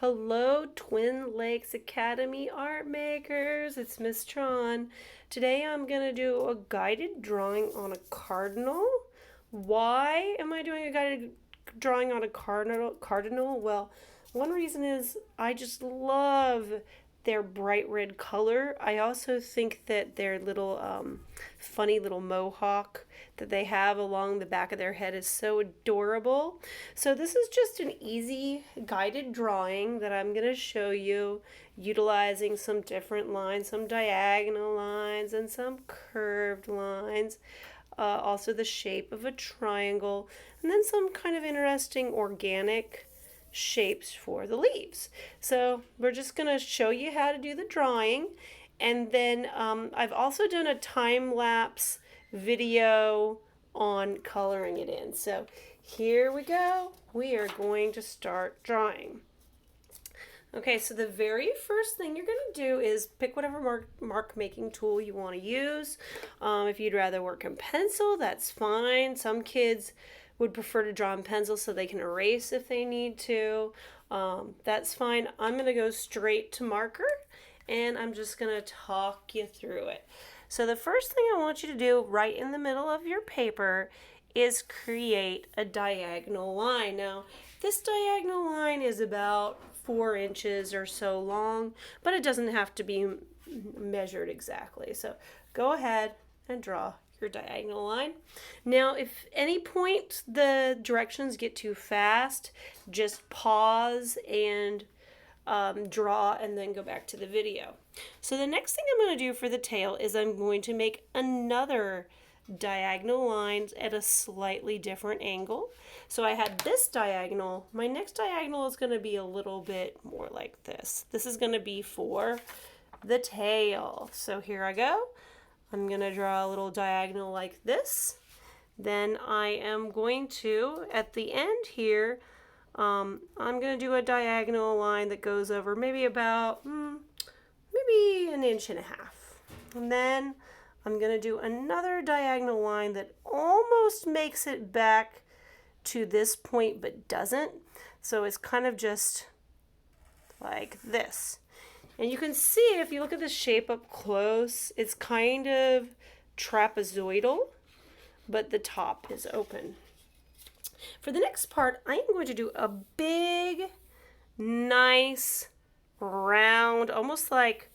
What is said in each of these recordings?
Hello, Twin Lakes Academy art makers. It's Miss Tron. Today I'm going to do a guided drawing on a cardinal. Why am I doing a guided drawing on a cardinal? Well, one reason is I just love their bright red color. I also think that their little funny little mohawk that they have along the back of their head is so adorable. So this is just an easy guided drawing that I'm going to show you utilizing some different lines, some diagonal lines and some curved lines. Also the shape of a triangle, and then some kind of interesting organic shapes for the leaves. So we're just going to show you how to do the drawing, and then I've also done a time-lapse video on coloring it in. So here we go. We are going to start drawing. Okay, so the very first thing you're going to do is pick whatever mark making tool you want to use. If you'd rather work in pencil, that's fine. Some kids would prefer to draw in pencil so they can erase if they need to. That's fine. I'm going to go straight to marker, and I'm just going to talk you through it. So the first thing I want you to do right in the middle of your paper is create a diagonal line. Now, this diagonal line is about 4 inches or so long, but it doesn't have to be measured exactly. So go ahead and draw your diagonal line. Now, if any point the directions get too fast, just pause and draw and then go back to the video. So the next thing I'm going to do for the tail is I'm going to make another diagonal lines at a slightly different angle. So I had this diagonal. My next diagonal is going to be a little bit more like this. This is going to be for the tail. So here I go. I'm going to draw a little diagonal like this. Then I am going to, at the end here, I'm going to do a diagonal line that goes over maybe about, maybe 1.5 inches. And then I'm going to do another diagonal line that almost makes it back to this point but doesn't. So it's kind of just like this. And you can see if you look at the shape up close, it's kind of trapezoidal, but the top is open. For the next part, I am going to do a big, nice, round, almost like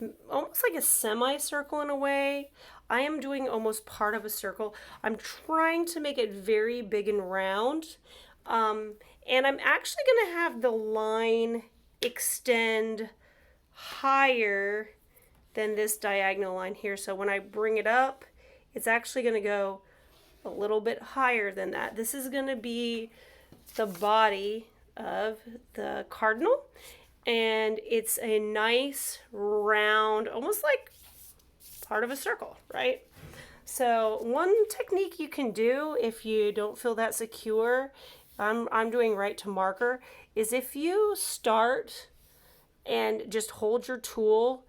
a semicircle in a way. I am doing almost part of a circle. I'm trying to make it very big and round. And I'm actually going to have the line extend higher than this diagonal line here. So when I bring it up, it's actually going to go a little bit higher than that. This is going to be the body of the cardinal, and it's a nice round, almost like part of a circle, right? So one technique you can do if you don't feel that secure, I'm doing right to marker, is if you start and just hold your tool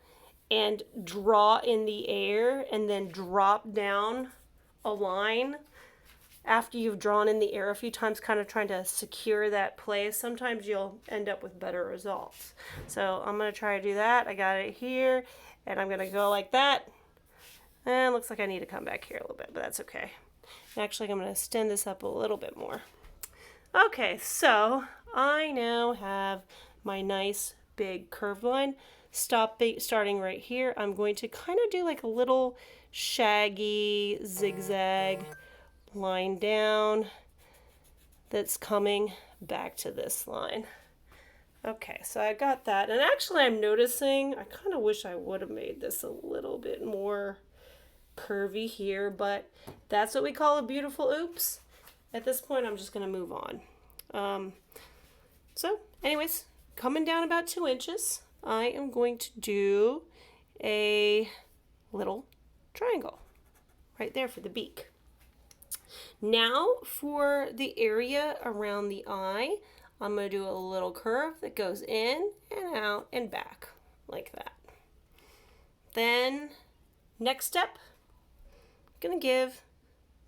and draw in the air and then drop down a line after you've drawn in the air a few times, kind of trying to secure that place, sometimes you'll end up with better results. So I'm going to try to do that. I got it here, and I'm going to go like that. And it looks like I need to come back here a little bit, but that's okay. Actually, I'm going to extend this up a little bit more. Okay, so I now have my nice big curved line. Starting right here, I'm going to kind of do like a little shaggy zigzag line down that's coming back to this line. Okay, so I got that. And actually I'm noticing, I kind of wish I would have made this a little bit more curvy here, but that's what we call a beautiful oops. At this point, I'm just going to move on. So anyways, coming down about 2 inches, I am going to do a little triangle right there for the beak. Now for the area around the eye, I'm going to do a little curve that goes in and out and back like that. Then next step, I'm going to give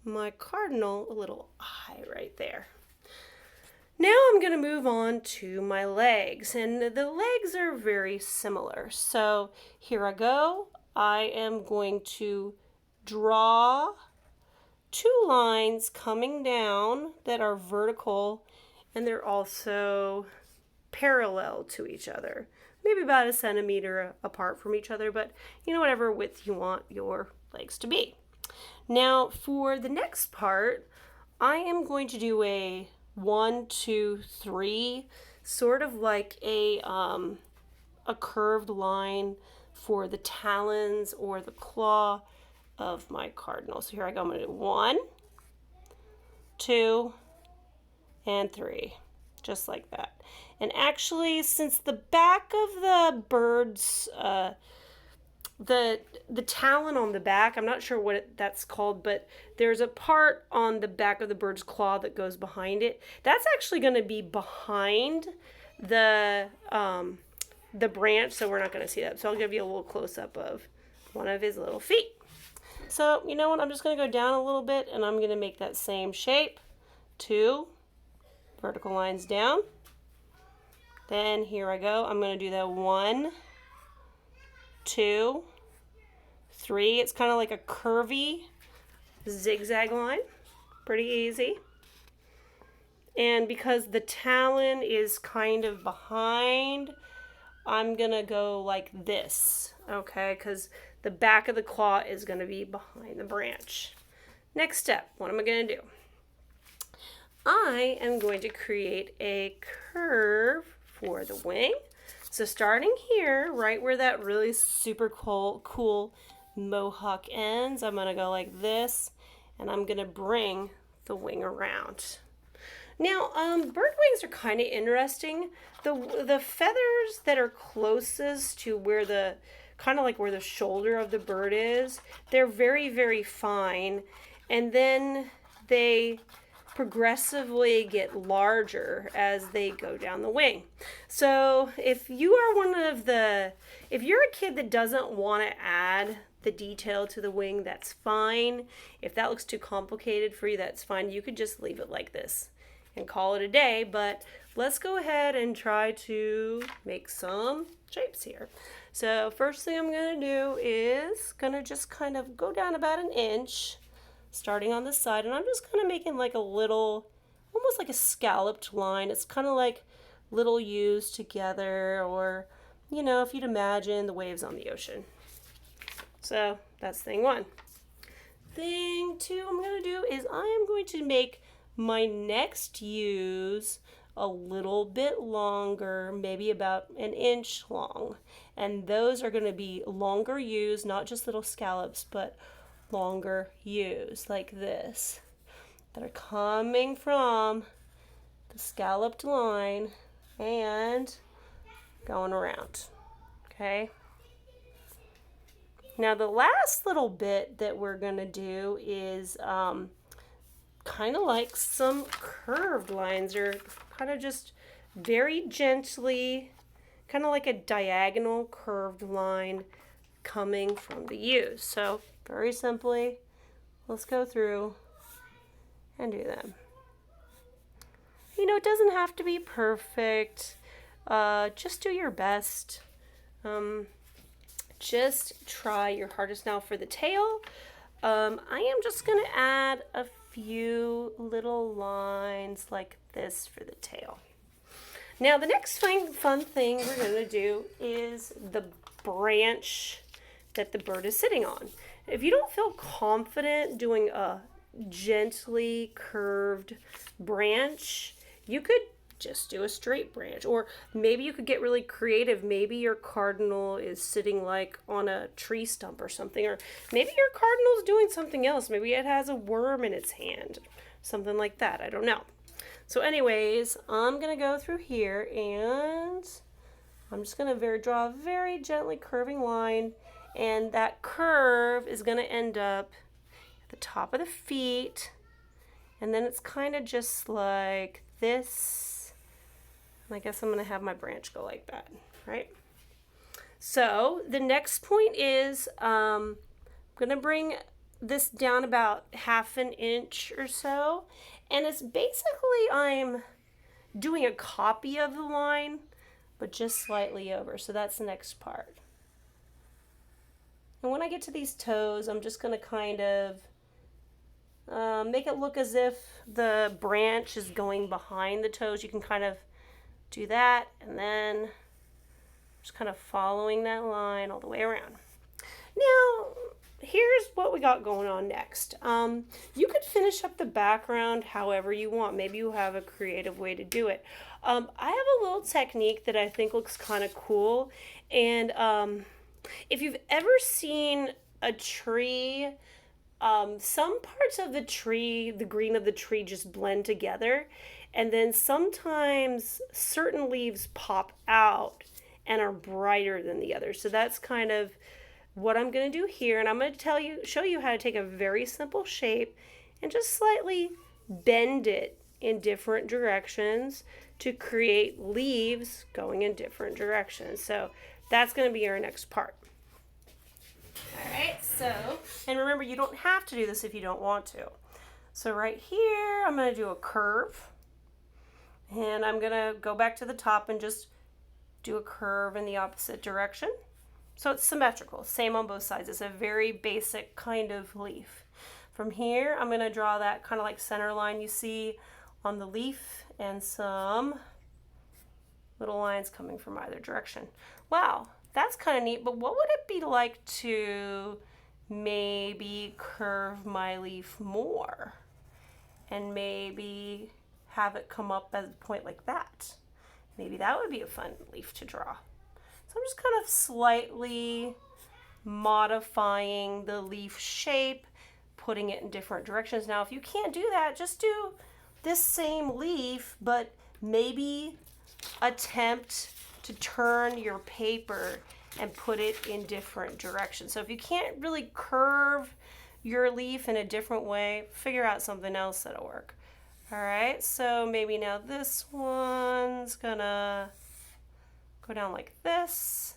my cardinal a little eye right there. Now I'm going to move on to my legs, and the legs are very similar. So here I go. I am going to draw two lines coming down that are vertical, and they're also parallel to each other. Maybe about a centimeter apart from each other, but whatever width you want your legs to be. Now for the next part, I am going to do a 1, 2, 3, sort of like a curved line for the talons or the claw of my cardinal. So here I go. I'm going to do 1, 2, and 3, just like that. And actually, since the back of the bird's the talon on the back, I'm not sure what that's called, but there's a part on the back of the bird's claw that goes behind it. That's actually going to be behind the branch, so we're not going to see that. So I'll give you a little close-up of one of his little feet. So you know what, I'm just going to go down a little bit, and I'm going to make that same shape. 2 vertical lines down. Then here I go. I'm going to do that 1, 2, 3. It's kind of like a curvy zigzag line. Pretty easy. And because the talon is kind of behind, I'm going to go like this, okay? Because the back of the claw is going to be behind the branch. Next step, what am I going to do? I am going to create a curve for the wing. So starting here, right where that really super cool mohawk ends, I'm going to go like this, and I'm going to bring the wing around. Now, bird wings are kind of interesting. The feathers that are closest to where the, kind of like where the shoulder of the bird is, they're very, very fine, and then they progressively get larger as they go down the wing. So if you are if you're a kid that doesn't want to add the detail to the wing, that's fine. If that looks too complicated for you, that's fine. You could just leave it like this and call it a day, but let's go ahead and try to make some shapes here. So first thing I'm going to do is just kind of go down about 1 inch, starting on the side, and I'm just kind of making like a little, almost like a scalloped line. It's kind of like little U's together, or if you'd imagine the waves on the ocean. So that's thing 1. Thing 2 I'm going to do is I am going to make my next U's a little bit longer, maybe about 1 inch long. And those are going to be longer U's, not just little scallops, but longer U's like this, that are coming from the scalloped line and going around. Okay. Now the last little bit that we're going to do is kind of like some curved lines, or kind of just very gently, kind of like a diagonal curved line coming from the U. So very simply, let's go through and do them. It doesn't have to be perfect. Just do your best. Just try your hardest. Now for the tail, I am just going to add a few little lines like this for the tail. Now the next fun thing we're going to do is the branch that the bird is sitting on. If you don't feel confident doing a gently curved branch, you could just do a straight branch, or maybe you could get really creative. Maybe your cardinal is sitting like on a tree stump or something, or maybe your cardinal is doing something else. Maybe it has a worm in its hand, something like that. I don't know. So anyways, I'm going to go through here, and I'm just going to draw a very gently curving line, and that curve is going to end up at the top of the feet, and then it's kind of just like this, and I guess I'm going to have my branch go like that, right? So the next point is I'm going to bring this down about 1/2 inch or so, and it's basically I'm doing a copy of the line, but just slightly over. So that's the next part. And when I get to these toes, I'm just going to kind of make it look as if the branch is going behind the toes. You can kind of do that, and then just kind of following that line all the way around. Now, here's what we got going on next. You could finish up the background however you want. Maybe you have a creative way to do it. I have a little technique that I think looks kind of cool. And if you've ever seen a tree, some parts of the tree, the green of the tree, just blend together. And then sometimes certain leaves pop out and are brighter than the others. So that's kind of what I'm going to do here. And I'm going to show you how to take a very simple shape and just slightly bend it in different directions to create leaves going in different directions. So that's going to be our next part. Alright, so, and remember, you don't have to do this if you don't want to. So right here, I'm going to do a curve. And I'm going to go back to the top and just do a curve in the opposite direction. So it's symmetrical, same on both sides. It's a very basic kind of leaf. From here, I'm going to draw that kind of like center line you see on the leaf and some little lines coming from either direction. Wow, that's kind of neat, but what would it be like to maybe curve my leaf more and maybe have it come up as a point like that? Maybe that would be a fun leaf to draw. So I'm just kind of slightly modifying the leaf shape, putting it in different directions. Now, if you can't do that, just do this same leaf, but maybe attempt to turn your paper and put it in different directions. So if you can't really curve your leaf in a different way, figure out something else that'll work. All right, so maybe now this one's gonna go down like this.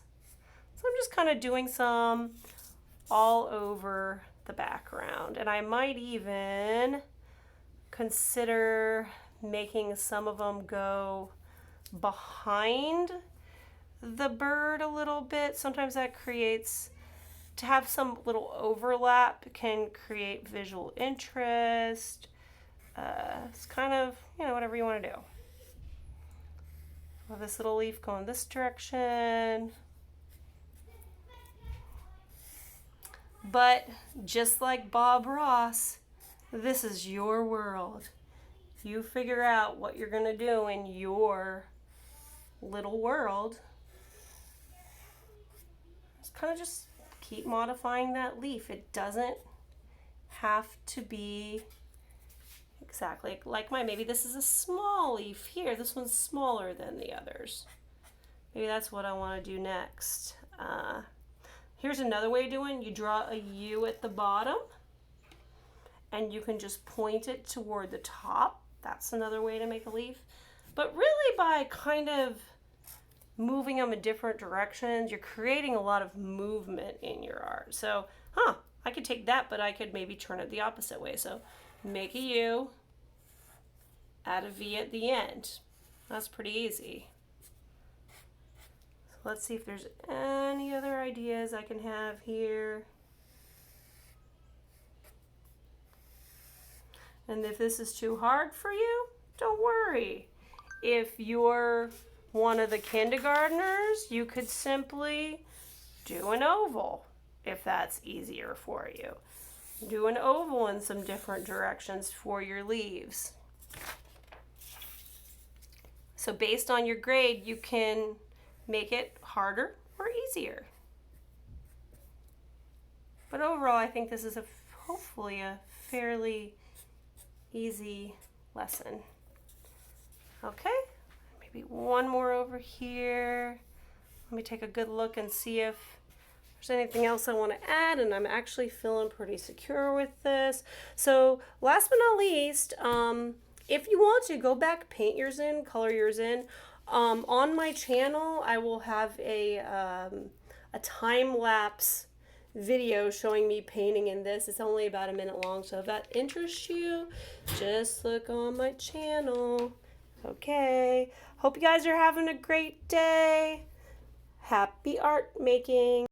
So I'm just kind of doing some all over the background. And I might even consider making some of them go behind the bird a little bit. Sometimes that creates, to have some little overlap can create visual interest. It's kind of, whatever you want to do. Well, this little leaf going this direction. But just like Bob Ross, this is your world. You figure out what you're going to do in your little world. Just keep modifying that leaf. It doesn't have to be exactly like mine. Maybe this is a small leaf here. This one's smaller than the others. Maybe that's what I want to do next. Here's another way of doing it. You draw a U at the bottom and you can just point it toward the top. That's another way to make a leaf. But really, by kind of moving them in different directions, you're creating a lot of movement in your art. So, I could take that, but I could maybe turn it the opposite way. So make a U, add a V at the end. That's pretty easy. So let's see if there's any other ideas I can have here. And if this is too hard for you, don't worry. If you're one of the kindergartners, you could simply do an oval if that's easier for you. Do an oval in some different directions for your leaves. So based on your grade, you can make it harder or easier. But overall, I think this is hopefully a fairly easy lesson. Okay, maybe one more over here. Let me take a good look and see if there's anything else I want to add, and I'm actually feeling pretty secure with this. So last but not least, if you want to go back, paint yours in, color yours in. On my channel, I will have a time-lapse video showing me painting in this. It's only about a minute long, so if that interests you, just look on my channel. Okay. Hope you guys are having a great day. Happy art making.